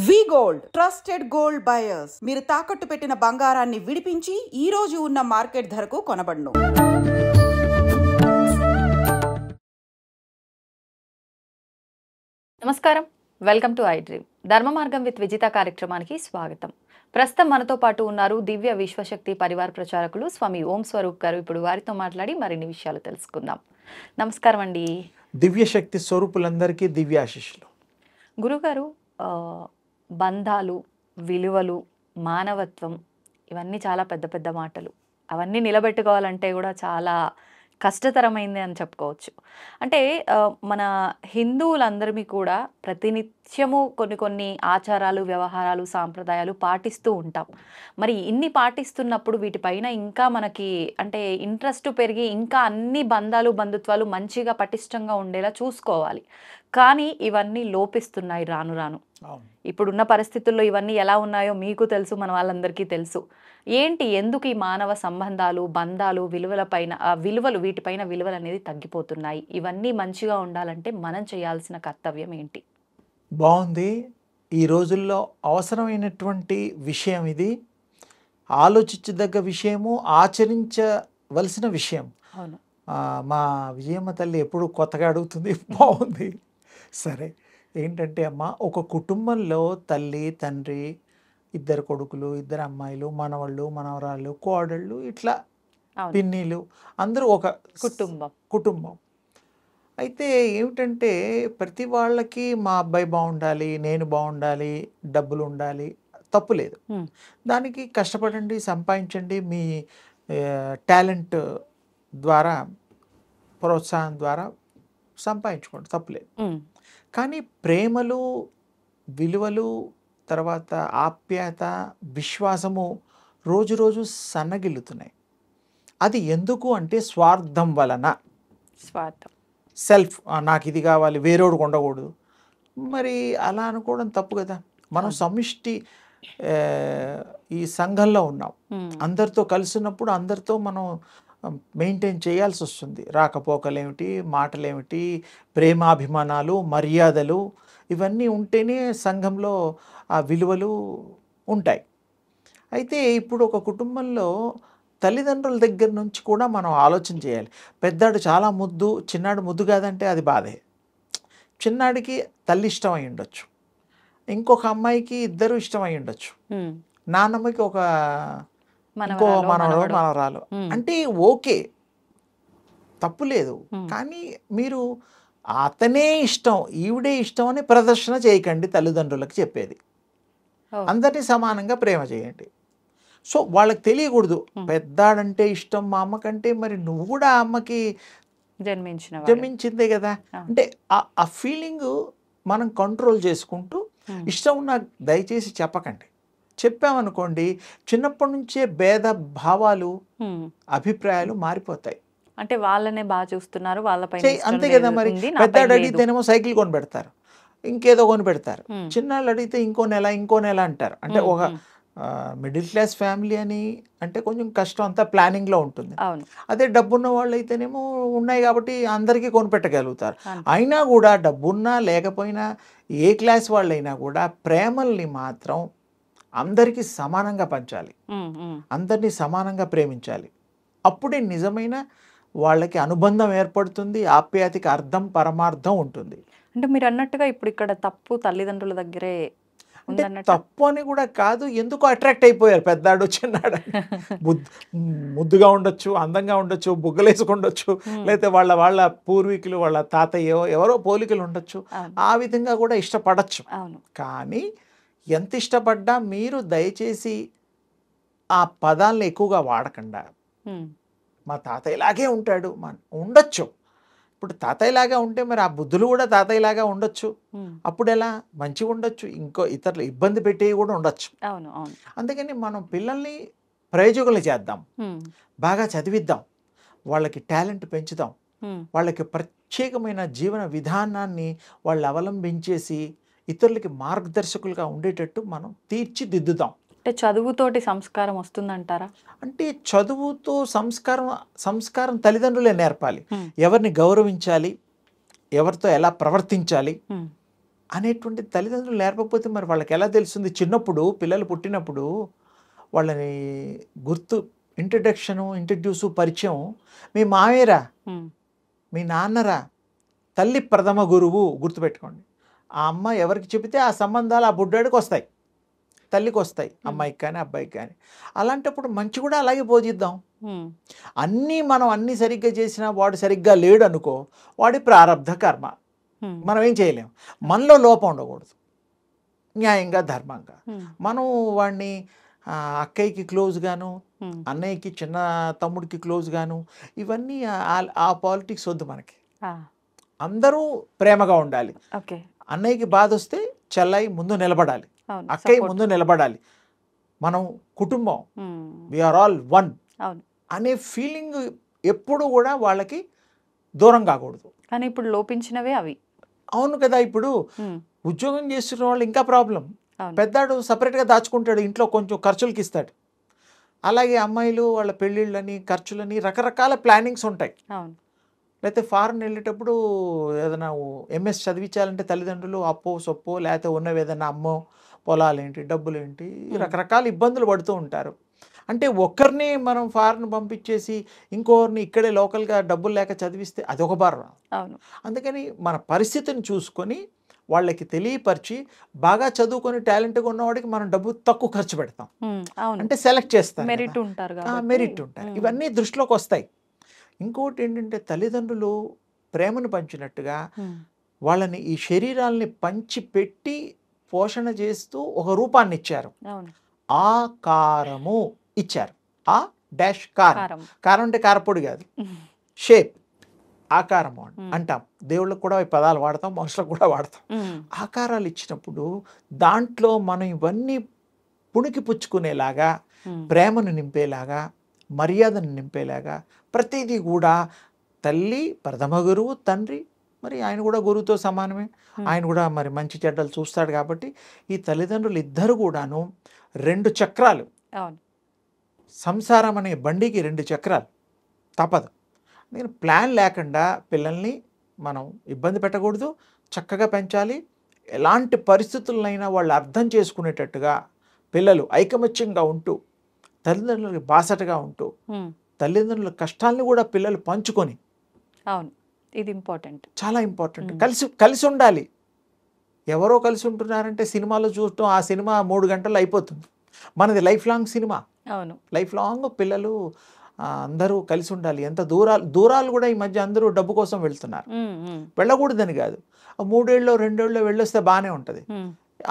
వి gold trusted gold buyers. మీరు తాకట్టు పెట్టిన బంగారాన్ని విడిపించి ఈ రోజు ఉన్న మార్కెట్ ధరకు కొనబడును. నమస్కారం, వెల్కమ్ టు ఐ డ్రీమ్. ధర్మ మార్గం విత్ విజిత కార్యక్రమానికి స్వాగతం. ప్రస్తుతం మనతో పాటు ఉన్నారు దివ్య విశ్వశక్తి పరివార ప్రచారకులు స్వామి ఓం స్వరూప్ గారు. ఇప్పుడు వారితో మాట్లాడి మరిన్ని విషయాలు తెలుసుకుందాం. నమస్కారం అండి. దివ్యశక్తి స్వరూపులందరికీ దివ్యాశిష్యులు. గురుగారు, బంధాలు, విలువలు, మానవత్వం ఇవన్నీ చాలా పెద్ద పెద్ద మాటలు. అవన్నీ నిలబెట్టుకోవాలంటే కూడా చాలా కష్టతరమైంది అని చెప్పుకోవచ్చు. అంటే మన హిందువులందరినీ కూడా ప్రతినిత్యము కొన్ని ఆచారాలు, వ్యవహారాలు, సాంప్రదాయాలు పాటిస్తూ ఉంటాం. మరి ఇన్ని పాటిస్తున్నప్పుడు వీటిపైన ఇంకా మనకి అంటే ఇంట్రెస్ట్ పెరిగి ఇంకా అన్ని బంధాలు, బంధుత్వాలు మంచిగా పటిష్టంగా ఉండేలా చూసుకోవాలి. కానీ ఇవన్నీ లోపిస్తున్నాయి రాను రాను. ఇప్పుడున్న పరిస్థితుల్లో ఇవన్నీ ఎలా ఉన్నాయో మీకు తెలుసు, మన వాళ్ళందరికీ తెలుసు. ఏంటి, ఎందుకు ఈ మానవ సంబంధాలు, బంధాలు, వీటిపైన విలువలు అనేది తగ్గిపోతున్నాయి? ఇవన్నీ మంచిగా ఉండాలంటే మనం చేయాల్సిన కర్తవ్యం ఏంటి? బాగుంది. ఈ రోజుల్లో అవసరమైనటువంటి విషయం ఇది. ఆలోచించదగ్గ విషయము, ఆచరించవలసిన విషయం. అవును. మా విజయమ్మ తల్లి ఎప్పుడు కొత్తగా అడుగుతుంది. బాగుంది. సరే, ఏంటంటే అమ్మ, ఒక కుటుంబంలో తల్లి, తండ్రి, ఇద్దరు కొడుకులు, ఇద్దరు అమ్మాయిలు, మనవళ్ళు, మనవరాళ్ళు, కోడళ్ళు, ఇట్లా పిన్నిలు, అందరూ ఒక కుటుంబం. అయితే ఏమిటంటే ప్రతి వాళ్ళకి మా అబ్బాయి బాగుండాలి, నేను బాగుండాలి, డబ్బులు ఉండాలి, తప్పు లేదు. దానికి కష్టపడండి, సంపాదించండి, మీ టాలెంట్ ద్వారా, ప్రోత్సాహం ద్వారా సంపాదించుకోండి, తప్పులేదు. కానీ ప్రేమలు, విలువలు, తర్వాత ఆప్యాయత, విశ్వాసము రోజు రోజు సన్నగిల్లుతున్నాయి. అది ఎందుకు అంటే స్వార్థం వలన. సెల్ఫ్, నాకు ఇది కావాలి, వేరేవాడు ఉండకూడదు. మరి అలా అనుకోవడం తప్పు కదా. మనం సమిష్టి ఈ సంఘంలో ఉన్నాం. అందరితో కలిసినప్పుడు అందరితో మనం మెయింటైన్ చేయాల్సి వస్తుంది. రాకపోకలేమిటి, మాటలేమిటి, ప్రేమాభిమానాలు, మర్యాదలు, ఇవన్నీ ఉంటేనే సంఘంలో ఆ విలువలు ఉంటాయి. అయితే ఇప్పుడు ఒక కుటుంబంలో తల్లిదండ్రుల దగ్గర నుంచి కూడా మనం ఆలోచన చేయాలి. పెద్దాడు చాలా ముద్దు, చిన్నాడు ముద్దు కాదంటే అది బాధే. చిన్నాడికి తల్లి ఇష్టం అయి ఉండొచ్చు, ఇంకొక అమ్మాయికి ఇద్దరు ఇష్టం అయి ఉండొచ్చు, నాన్నమ్మకి ఒక ఇంకో మనవరాలు అంటే ఓకే, తప్పు లేదు. కానీ మీరు అతనే ఇష్టం, ఈవిడే ఇష్టం అని ప్రదర్శన చేయకండి. తల్లిదండ్రులకు చెప్పేది, అందరినీ సమానంగా ప్రేమ చేయండి. సో వాళ్ళకి తెలియకూడదు పెద్దాడంటే ఇష్టం మా అమ్మకంటే, మరి నువ్వు కూడా ఆ అమ్మకి జన్మించిందే కదా. అంటే ఆ ఫీలింగ్ మనం కంట్రోల్ చేసుకుంటూ, ఇష్టం ఉన్న దయచేసి చెప్పకండి. చెప్పామనుకోండి, చిన్నప్పటి నుంచే భేద భావాలు, అభిప్రాయాలు మారిపోతాయి. అంటే వాళ్ళనే బాగా చూస్తున్నారు, వాళ్ళపై అంతే కదా. మరి పెద్దాడు అడిగితేనేమో సైకిల్ కొని పెడతారు, ఇంకేదో కొని పెడతారు. చిన్నాళ్ళు అడిగితే ఇంకో నెల అంటారు. అంటే ఒక మిడిల్ క్లాస్ ఫ్యామిలీ అని అంటే కొంచెం కష్టం, అంతా ప్లానింగ్లో ఉంటుంది. అదే డబ్బున్న వాళ్ళు అయితేనేమో ఉన్నాయి కాబట్టి అందరికీ కొనిపెట్టగలుగుతారు. అయినా కూడా డబ్బున్నా లేకపోయినా, ఏ క్లాస్ వాళ్ళైనా కూడా ప్రేమల్ని మాత్రం అందరికీ సమానంగా పంచాలి, అందరినీ సమానంగా ప్రేమించాలి. అప్పుడే నిజమైన వాళ్ళకి అనుబంధం ఏర్పడుతుంది, ఆప్యాయతకి అర్థం, పరమార్థం ఉంటుంది. అంటే మీరు అన్నట్టుగా ఇప్పుడు ఇక్కడ తప్పు తల్లిదండ్రుల దగ్గరే. తప్పు అని కూడా కాదు, ఎందుకు అట్రాక్ట్ అయిపోయారు పెద్దాడు చిన్నాడు. ముద్దుగా ఉండొచ్చు, అందంగా ఉండొచ్చు, బుగ్గలేసుకుండొచ్చు, లేకపోతే వాళ్ళ పూర్వీకులు, వాళ్ళ తాతయ్య ఎవరో పోలికలు ఉండొచ్చు, ఆ విధంగా కూడా ఇష్టపడచ్చు. కానీ ఎంత ఇష్టపడ్డా మీరు దయచేసి ఆ పదాలను ఎక్కువగా వాడకుండా, మా తాతయ్యలాగే ఉంటాడు ఉండొచ్చు. ఇప్పుడు తాతయ్యలాగా ఉంటే మరి ఆ బుద్ధులు కూడా తాతయ్యలాగా ఉండొచ్చు. అప్పుడు ఎలా మంచిగా ఉండొచ్చు, ఇంకో ఇతరులు ఇబ్బంది పెట్టేవి కూడా ఉండొచ్చు. అందుకని మనం పిల్లల్ని ప్రయోజకులు చేద్దాం, బాగా చదివిద్దాం, వాళ్ళకి టాలెంట్ పెంచుదాం, వాళ్ళకి ప్రత్యేకమైన జీవన విధానాన్ని వాళ్ళు అవలంబించేసి ఇతరులకి మార్గదర్శకులుగా ఉండేటట్టు మనం తీర్చిదిద్దుదాం. అంటే చదువుతోటి సంస్కారం వస్తుందంటారా? అంటే చదువుతో సంస్కారం తల్లిదండ్రులే నేర్పాలి. ఎవరిని గౌరవించాలి, ఎవరితో ఎలా ప్రవర్తించాలి, అనేటువంటి తల్లిదండ్రులు నేర్పకపోతే మరి వాళ్ళకి ఎలా తెలుస్తుంది? చిన్నప్పుడు పిల్లలు పుట్టినప్పుడు వాళ్ళని గుర్తు ఇంట్రడ్యూసు పరిచయం మీ మావేరా, మీ నాన్నరా, తల్లి ప్రథమ గురువు గుర్తుపెట్టుకోండి. ఆ అమ్మ ఎవరికి చెబితే ఆ సంబంధాలు ఆ బుడ్డాడికి వస్తాయి, తల్లికి వస్తాయి, అమ్మాయికి కానీ అబ్బాయికి కానీ. అలాంటప్పుడు మంచి కూడా అలాగే బోధిద్దాం. అన్నీ సరిగ్గా చేసినా వాడు సరిగ్గా లేడు అనుకో, వాడి ప్రారబ్ధ కర్మ, మనం ఏం చేయలేము. మనలో లోపం ఉండకూడదు, న్యాయంగా ధర్మంగా మనం వాడిని అక్కయ్యకి క్లోజ్ గాను, అన్నయ్యకి చిన్న తమ్ముడికి క్లోజ్ గాను, ఇవన్నీ ఆ పాలిటిక్స్ వద్దు మనకి. అందరూ ప్రేమగా ఉండాలి. అన్నయ్యకి బాధ వస్తే చెల్లై ముందు నిలబడాలి, అక్కయ్య ముందు నిలబడాలి. మనం కుటుంబం, వీఆర్ ఆల్ వన్ అనే ఫీలింగ్ ఎప్పుడు కూడా వాళ్ళకి దూరం కాకూడదు. కానీ ఇప్పుడు లోపించినవే అవి. అవును కదా. ఇప్పుడు ఉద్యోగం చేస్తున్న వాళ్ళు ఇంకా ప్రాబ్లం. పెద్దాడు సపరేట్గా దాచుకుంటాడు, ఇంట్లో కొంచెం ఖర్చులకి ఇస్తాడు. అలాగే అమ్మాయిలు వాళ్ళ పెళ్ళిళ్ళని ఖర్చులని రకరకాల ప్లానింగ్స్ ఉంటాయి. లేకపోతే ఫారెన్ వెళ్ళేటప్పుడు ఏదైనా ఎంఎస్ చదివించాలంటే తల్లిదండ్రులు అప్పో సొప్పో లేకపోతే ఉన్నవి ఏదైనా అమ్మో, పొలాలేంటి, డబ్బులేంటి, రకరకాల ఇబ్బందులు పడుతూ ఉంటారు. అంటే ఒక్కరిని మనం ఫారెన్ పంపించేసి ఇంకొకరిని ఇక్కడే లోకల్గా డబ్బులు లేక చదివిస్తే అదొక భారం. అందుకని మన పరిస్థితిని చూసుకొని వాళ్ళకి తెలియపరిచి బాగా చదువుకొని టాలెంట్గా ఉన్నవాడికి మనం డబ్బు తక్కువ ఖర్చు పెడతాం. అంటే సెలెక్ట్ చేస్తాం, మెరిట్ ఉంటారు. ఇవన్నీ దృష్టిలోకి వస్తాయి. ఇంకోటి ఏంటంటే తల్లిదండ్రులు ప్రేమను పంచినట్టుగా వాళ్ళని ఈ శరీరాలని పంచి పెట్టి పోషణ చేస్తూ ఒక రూపాన్ని ఇచ్చారు, ఆకారము ఇచ్చారు. ఆ డాష్ కారం, కారం అంటే కారపొడి కాదు, షేప్, ఆకారము అంటాం. దేవుళ్ళకు కూడా ఈ పదాలు వాడతాం, మనుషులకు కూడా వాడతాం. ఆకారాలు ఇచ్చినప్పుడు దాంట్లో మనం ఇవన్నీ పుణికి పుచ్చుకునేలాగా, ప్రేమను నింపేలాగా, మర్యాదను నింపేలాగా, ప్రతిదీ కూడా తల్లి ప్రథమ గురువు, తండ్రి మరి ఆయన కూడా గురువుతో సమానమే, ఆయన కూడా మరి మంచి చెడ్డలు చూస్తాడు. కాబట్టి ఈ తల్లిదండ్రులు ఇద్దరు కూడాను 2 చక్రాలు, సంసారం అనే బండికి 2 చక్రాలు తప్పదు. నేను ప్లాన్ లేకుండా పిల్లల్ని మనం ఇబ్బంది పెట్టకూడదు, చక్కగా పెంచాలి. ఎలాంటి పరిస్థితులనైనా వాళ్ళు అర్థం చేసుకునేటట్టుగా పిల్లలు ఐకమత్యంగా ఉంటూ, తల్లిదండ్రులకి బాసటగా ఉంటూ, తల్లిదండ్రుల కష్టాలను కూడా పిల్లలు పంచుకొని, ఇది ఇంపార్టెంట్, చాలా ఇంపార్టెంట్. కలిసి ఉండాలి. ఎవరో కలిసి ఉంటున్నారంటే సినిమాలో చూడటం, ఆ సినిమా 3 గంటలు అయిపోతుంది. మనది life long cinema. Life long పిల్లలు అందరూ కలిసి ఉండాలి. ఎంత దూరాలు కూడా ఈ మధ్య అందరూ డబ్బు కోసం వెళ్తున్నారు. వెళ్ళకూడదని కాదు, 3 ఏళ్ళలో 2 ఏళ్ళలో వెళ్ళొస్తే బాగానే ఉంటుంది.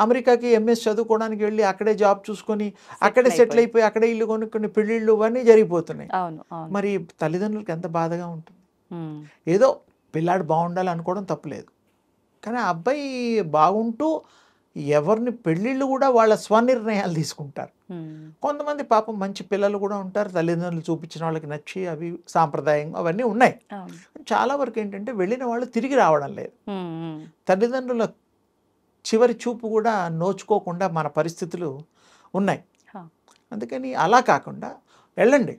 అమెరికాకి ఎంఎస్ చదువుకోవడానికి వెళ్ళి అక్కడే జాబ్ చూసుకొని అక్కడే సెటిల్ అయిపోయి అక్కడే ఇల్లు కొనుక్కొని పెళ్ళిళ్ళు ఇవన్నీ జరిగిపోతున్నాయి. మరి తల్లిదండ్రులకి ఎంత బాధగా ఉంటుంది. ఏదో పిల్లాడు బాగుండాలి అనుకోవడం తప్పులేదు, కానీ ఆ అబ్బాయి బాగుంటూ ఎవరిని పెళ్ళిళ్ళు కూడా వాళ్ళ స్వనిర్ణయాలు తీసుకుంటారు. కొంతమంది పాపం మంచి పిల్లలు కూడా ఉంటారు, తల్లిదండ్రులు చూపించిన వాళ్ళకి నచ్చి అవి సాంప్రదాయం అవన్నీ ఉన్నాయి. చాలా వరకు ఏంటంటే వెళ్ళిన వాళ్ళు తిరిగి రావడం లేదు. తల్లిదండ్రుల చివరి చూపు కూడా నోచుకోకుండా మన పరిస్థితులు ఉన్నాయి. అందుకని అలా కాకుండా వెళ్ళండి,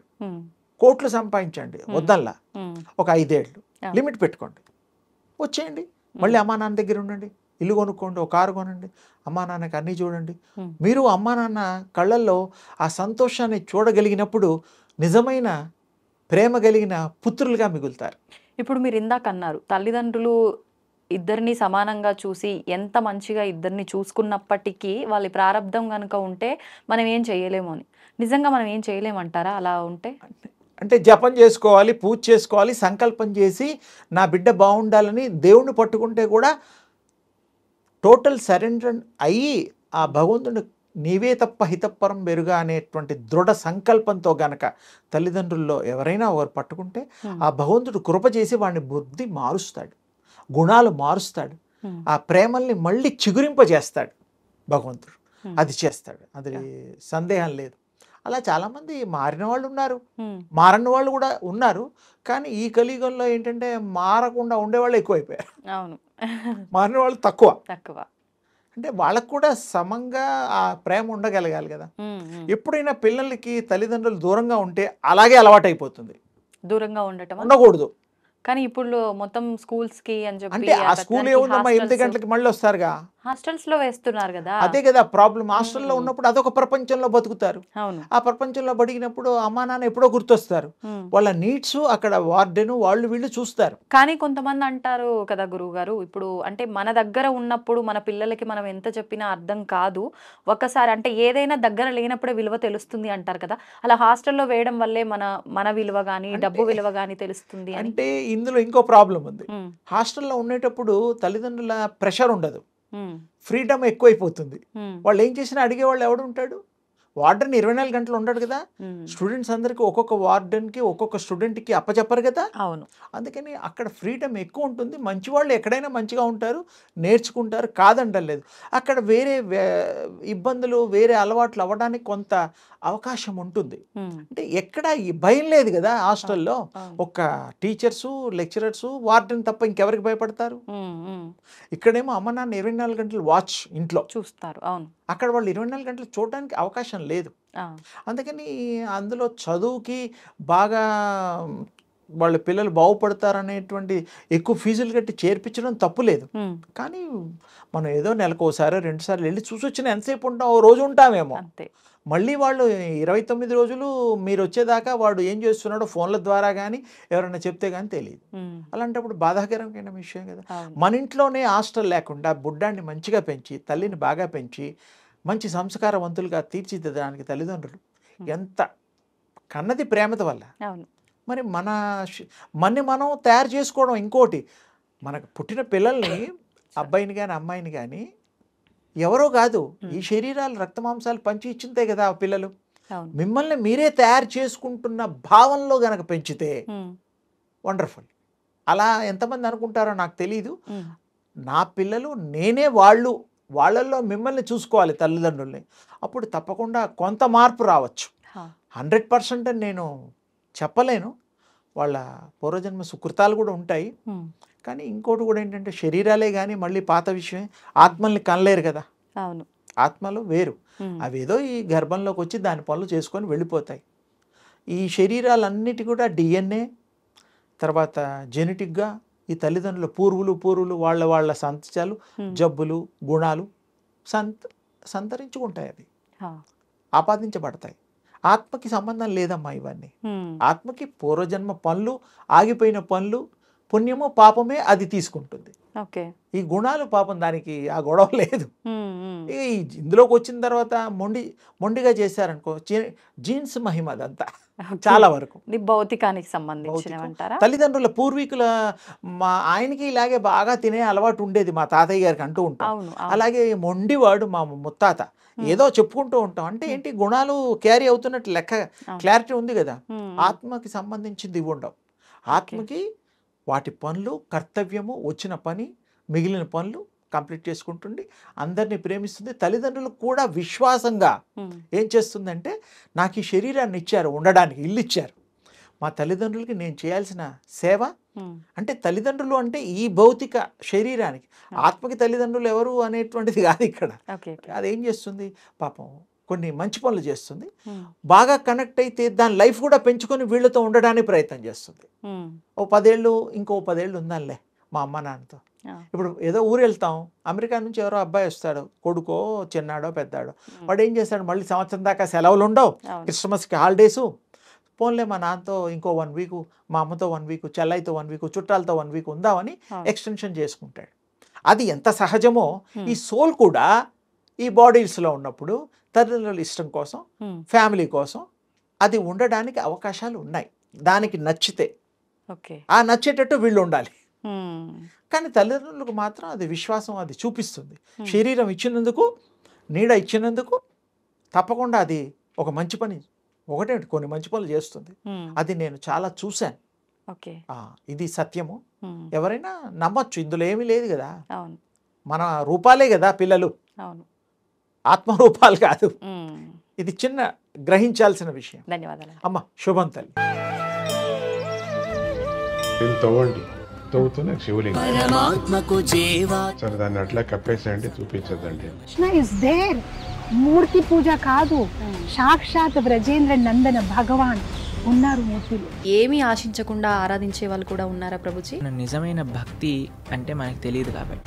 కోట్లు సంపాదించండి, వద్దల్లా ఒక 5 ఏళ్ళు లిమిట్ పెట్టుకోండి, వచ్చేయండి. మళ్ళీ అమ్మా నాన్న దగ్గర ఉండండి, ఇల్లు కొనుక్కోండి, ఒక కారు కొనండి, అమ్మా నాన్నకి అన్నీ చూడండి. మీరు అమ్మా నాన్న కళ్ళల్లో ఆ సంతోషాన్ని చూడగలిగినప్పుడు నిజమైన ప్రేమ కలిగిన పుత్రులుగా మిగులుతారు. ఇప్పుడు మీరు ఇందాక అన్నారు తల్లిదండ్రులు ఇద్దరిని సమానంగా చూసి ఎంత మంచిగా ఇద్దరిని చూసుకున్నప్పటికీ వాళ్ళ ప్రారంధం కనుక ఉంటే మనం ఏం చేయలేము అని. నిజంగా మనం ఏం చేయలేమంటారా అలా ఉంటే? అంటే జపం చేసుకోవాలి, పూజ చేసుకోవాలి, సంకల్పం చేసి నా బిడ్డ బాగుండాలని దేవుణ్ణి పట్టుకుంటే కూడా టోటల్ సరెండర్ అయ్యి ఆ భగవంతుడు నీవే తప్ప హితపరం బెరుగా అనేటువంటి దృఢ సంకల్పంతో గనక తల్లిదండ్రుల్లో ఎవరైనా ఒకరు పట్టుకుంటే ఆ భగవంతుడు కృప చేసి వాడిని బుద్ధి మారుస్తాడు, గుణాలు మారుస్తాడు, ఆ ప్రేమల్ని మళ్ళీ చిగురింపజేస్తాడు భగవంతుడు. అది చేస్తాడు, అది సందేహం లేదు. అలా చాలామంది మారిన వాళ్ళు ఉన్నారు, మారని వాళ్ళు కూడా ఉన్నారు. కానీ ఈ కలియుగంలో ఏంటంటే మారకుండా ఉండేవాళ్ళు ఎక్కువైపోయారు, మారిన వాళ్ళు తక్కువ. అంటే వాళ్ళకు కూడా సమంగా ఆ ప్రేమ ఉండగలగాలి కదా. ఎప్పుడైనా పిల్లలకి తల్లిదండ్రులు దూరంగా ఉంటే అలాగే అలవాటైపోతుంది, దూరంగా ఉండటం ఉండకూడదు. కానీ ఇప్పుడు మొత్తం స్కూల్స్ కి అని చెప్పి అంటే ఆ స్కూల్ ఏముందమ్మా 8 గంటలకి మళ్ళీ వస్తారుగా. హాస్టల్స్ లో వేస్తున్నారు కదా. అదే కదా ప్రాబ్లం. హాస్టల్లో ఉన్నప్పుడు అదొక ప్రపంచంలో బతుకుతారు. అవును. ఆ ప్రపంచంలో బడిగినప్పుడు అమ్మా నాన్న ఎప్పుడో గుర్తొస్తారు. వాళ్ళ నీడ్స్ అక్కడ వార్డెన్ వాళ్ళు వీళ్ళు చూస్తారు. కానీ కొంతమంది అంటారు కదా గురువు గారు, ఇప్పుడు అంటే మన దగ్గర ఉన్నప్పుడు మన పిల్లలకి మనం ఎంత చెప్పినా అర్థం కాదు, ఒక్కసారి అంటే ఏదైనా దగ్గర లేనప్పుడే విలువ తెలుస్తుంది అంటారు కదా. అలా హాస్టల్లో వేయడం వల్లే మన విలువ కానీ డబ్బు విలువ కానీ తెలుస్తుంది అని. అంటే ఇందులో ఇంకో ప్రాబ్లం ఉంది. హాస్టల్లో ఉండేటప్పుడు తల్లిదండ్రుల ప్రెషర్ ఉండదు, ఫ్రీడమ్ ఎక్కువైపోతుంది. వాళ్ళు ఏం చేసినా అడిగేవాళ్ళు ఎవడు ఉంటాడు? వార్డెన్ 24 గంటలు ఉండడు కదా. స్టూడెంట్స్ అందరికీ ఒక్కొక్క వార్డెన్కి ఒక్కొక్క స్టూడెంట్కి అప్పచెప్పరు కదా. అవును. అందుకని అక్కడ ఫ్రీడమ్ ఎక్కువ ఉంటుంది. మంచి వాళ్ళు ఎక్కడైనా మంచిగా ఉంటారు, నేర్చుకుంటారు, కాదంటలేదు. అక్కడ వేరే ఇబ్బందులు వేరే అలవాట్లు అవ్వడానికి కొంత అవకాశం ఉంటుంది. అంటే ఎక్కడ ఈ భయం లేదు కదా హాస్టల్లో. ఒక్క టీచర్సు లెక్చరర్సు వార్డెన్ తప్ప ఇంకెవరికి భయపడతారు? ఇక్కడేమో అమ్మ నాన్న 24 గంటలు వాచ్ ఇంట్లో చూస్తారు. అవును. అక్కడ వాళ్ళు 24 గంటలు చూడడానికి అవకాశం లేదు. అందుకని అందులో చదువుకి బాగా వాళ్ళ పిల్లలు బాగుపడతారనేటువంటి ఎక్కువ ఫీజులు కట్టి చేర్పించడం తప్పు లేదు. కానీ మనం ఏదో నెలకోసారి 2 సార్లు వెళ్ళి చూసి వచ్చిన ఎంతసేపు ఉంటాం? ఓ రోజు ఉంటామేమో. మళ్ళీ వాళ్ళు 29 రోజులు మీరు వచ్చేదాకా వాడు ఏం చేస్తున్నాడో ఫోన్ల ద్వారా కానీ ఎవరైనా చెప్తే కానీ తెలియదు. అలాంటప్పుడు బాధాకరమైన విషయం కదా. మన ఇంట్లోనే హాస్టల్ లేకుండా బుడ్డాన్ని మంచిగా పెంచి తల్లిని బాగా పెంచి మంచి సంస్కారవంతులుగా తీర్చిదిద్దడానికి తల్లిదండ్రులు ఎంత కన్నది ప్రేమత వల్ల. మరి మనని మనం తయారు చేసుకోవడం ఇంకోటి. మనకు పుట్టిన పిల్లల్ని అబ్బాయిని కానీ అమ్మాయిని కానీ ఎవరో కాదు, ఈ శరీరాలు రక్తమాంసాలు పంచి ఇచ్చిందే కదా ఆ పిల్లలు. మిమ్మల్ని మీరే తయారు చేసుకుంటున్న భావంలో గనక పెంచితే వండర్ఫుల్. అలా ఎంతమంది అనుకుంటారో నాకు తెలీదు. నా పిల్లలు నేనే వాళ్ళల్లో మిమ్మల్ని చూసుకోవాలి తల్లిదండ్రుల్ని. అప్పుడు తప్పకుండా కొంత మార్పు రావచ్చు. 100% అని నేను చెప్పలేను. వాళ్ళ పూర్వజన్మ సుకృతాలు కూడా ఉంటాయి. కానీ ఇంకోటి కూడా ఏంటంటే శరీరాలే కానీ మళ్ళీ పాత విషయం, ఆత్మల్ని కనలేరు కదా. అవును. ఆత్మలు వేరు. అవేదో ఈ గర్భంలోకి వచ్చి దాని పనులు చేసుకొని వెళ్ళిపోతాయి. ఈ శరీరాలన్నిటి కూడా DNA తర్వాత జెనెటిక్గా ఈ తల్లిదండ్రుల పూర్వులు వాళ్ళ సంతచాలు జబ్బులు గుణాలు సంతరించుకుంటాయి. అవి ఆపాదించబడతాయి. ఆత్మకి సంబంధం లేదమ్మా ఇవన్నీ. ఆత్మకి పూర్వజన్మ పనులు, ఆగిపోయిన పనులు, పుణ్యమో పాపమే అది తీసుకుంటుంది. ఈ గుణాలు పాపం దానికి ఆ గొడవ లేదు. ఇందులోకి వచ్చిన తర్వాత మొండిగా చేశారనుకో, జీన్స్ మహిమ అదంతా చాలా వరకు భౌతికానికి సంబంధించిన తల్లిదండ్రుల పూర్వీకుల మా ఆయనకి ఇలాగే బాగా తినే అలవాటు ఉండేది, మా తాతయ్య గారికి అంటూ ఉంటాం. అలాగే మొండివాడు మా ముత్తాత, ఏదో చెప్పుకుంటూ ఉంటాం. అంటే ఏంటి, గుణాలు క్యారీ అవుతున్నట్టు లెక్క, క్లారిటీ ఉంది కదా. ఆత్మకి సంబంధించింది ఇవి ఉండవు. ఆత్మకి వాటి పనులు, కర్తవ్యము, వచ్చిన పని, మిగిలిన పనులు కంప్లీట్ చేసుకుంటుంది, అందరినీ ప్రేమిస్తుంది. తల్లిదండ్రులు కూడా విశ్వాసంగా ఏం చేస్తుందంటే, నాకు ఈ శరీరాన్ని ఇచ్చారు, ఉండడానికి ఇల్లు ఇచ్చారు, మా తల్లిదండ్రులకి నేను చేయాల్సిన సేవ. అంటే తల్లిదండ్రులు అంటే ఈ భౌతిక శరీరానికి, ఆత్మకి తల్లిదండ్రులు ఎవరు అనేటువంటిది కాదు ఇక్కడ. అదేం చేస్తుంది పాపం, కొన్ని మంచి పనులు చేస్తుంది, బాగా కనెక్ట్ అయితే దాని లైఫ్ కూడా పెంచుకొని వీళ్ళతో ఉండడానికి ప్రయత్నం చేస్తుంది. ఓ 10 ఏళ్ళు ఇంకో 10 ఏళ్ళు ఉందాంలే మా అమ్మ నాన్నతో. ఇప్పుడు ఏదో ఊరు వెళ్తాం, అమెరికా నుంచి ఎవరో అబ్బాయి వస్తాడు, కొడుకో చిన్నాడో పెద్దాడో, వాడు ఏం చేస్తాడు, మళ్ళీ సంవత్సరం దాకా సెలవులు ఉండవు, క్రిస్మస్కి హాలిడేసు, పోన్లే మా నాన్నతో ఇంకో 1 వీక్, మా అమ్మతో 1 వీక్, చెల్లైతో 1 వీక్, చుట్టాలతో 1 వీక్ ఉందామని ఎక్స్టెన్షన్ చేసుకుంటాడు. అది ఎంత సహజమో ఈ సోల్ కూడా ఈ బాడీస్లో ఉన్నప్పుడు తల్లిదండ్రుల ఇష్టం కోసం, ఫ్యామిలీ కోసం అది ఉండడానికి అవకాశాలు ఉన్నాయి, దానికి నచ్చితే. ఆ నచ్చేటట్టు వీళ్ళు ఉండాలి. కానీ తల్లిదండ్రులకు మాత్రం అది విశ్వాసం, అది చూపిస్తుంది. శరీరం ఇచ్చినందుకు, నీడ ఇచ్చినందుకు తప్పకుండా అది ఒక మంచి పని, ఒకటే కొన్ని మంచి పనులు చేస్తుంది. అది నేను చాలా చూశాను. ఇది సత్యము. ఎవరైనా నమ్మొచ్చు, ఇందులో ఏమీ లేదు కదా. మన రూపాలే కదా పిల్లలు, ఆత్మరూపాలు కాదు. ఇది చిన్న గ్రహించాల్సిన విషయం. ధన్యవాదాలు అమ్మ. శుభం తల్లి. తవ్వండి, తవ్వుతున్న శివలింగం. సరే దాన్ని అట్లా కప్పేసేయండి, చూపించదండి. Krishna is there. మూర్తి పూజ కాదు, సాక్షాత్ బ్రజేంద్ర నందన భగవాన్ ఉన్నారు మూర్తిలో. ఏమీ ఆశించకుండా ఆరాధించే వాళ్ళు కూడా ఉన్నారా ప్రభుజీ? నిజమైన భక్తి అంటే మనకు తెలియదు కాబట్టి